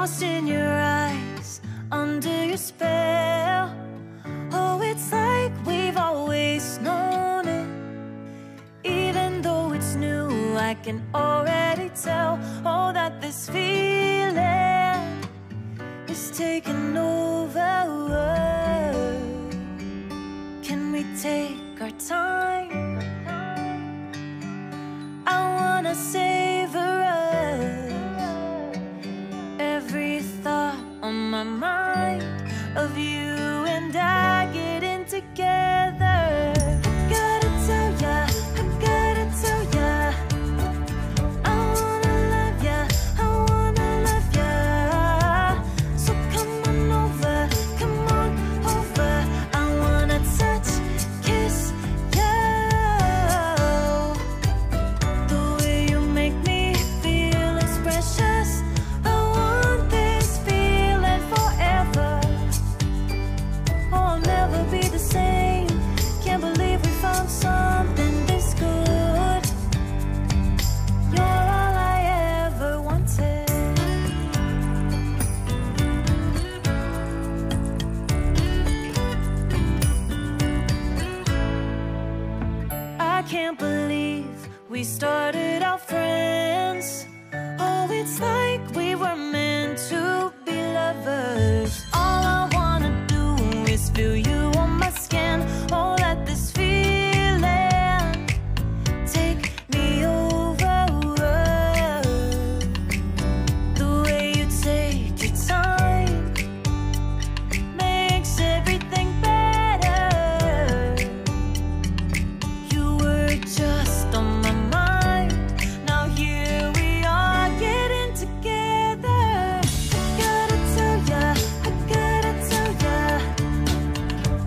lost in your eyes, under your spell. Oh, it's like we've always known it. Even though it's new, I can already tell. Oh, that this feeling is taking over. Can we take our time? I wanna savor us. Every thought on my mind of you and I getting together. Gotta tell ya, I gotta tell ya, I wanna love ya, I wanna love ya. So come on over, come on over. I wanna touch, kiss ya. The way you make me feel is precious. I want this feeling forever. Oh, I'll never be the same. Can't believe we found something this good. You're all I ever wanted. I can't believe we started out friends. Oh, it's like we were meant to be lovers. All I wanna do is feel you on my skin. Oh, let this feeling take me over. The way you take your time makes everything better. You were just on my mind. Now here we are getting together. Gotta tell ya, I gotta tell ya,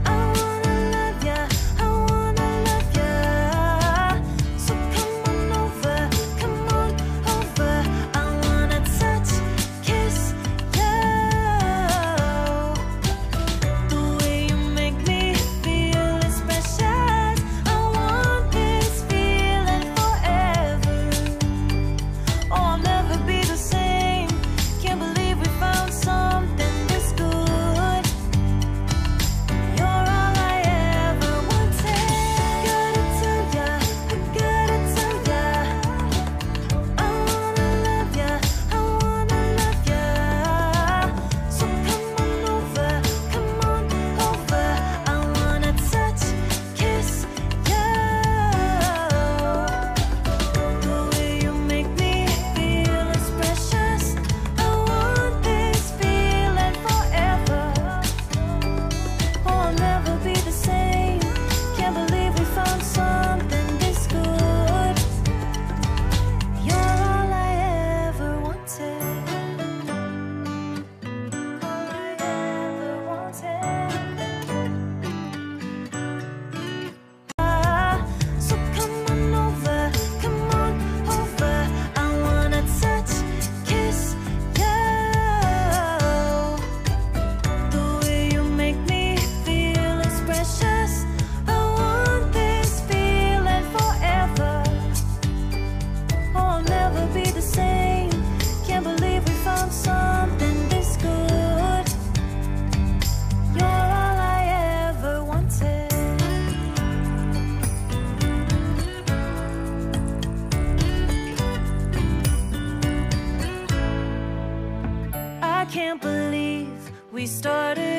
I wanna love ya, I wanna love ya. So come on over, come on over. I wanna touch, kiss ya. The way you make me feel is precious. I want this feeling forever. Oh, I'll never be the same. Can't believe we found something this good. You're all I ever wanted. Gotta tell ya, I gotta tell ya, I wanna love ya, I wanna love ya. So come on over, come on over. I wanna touch, kiss ya. The way you make me feel is precious. I want this feeling forever. Oh, I'll never be the same. Can't believe we found something this good. You're all I ever wanted. All I ever wanted. So come on over, come on over. I wanna touch, kiss ya. The way you make me feel is precious. I want this feeling forever. Oh, I'll never be the same. Can't believe we found something this good. You're all I ever wanted. I can't believe we started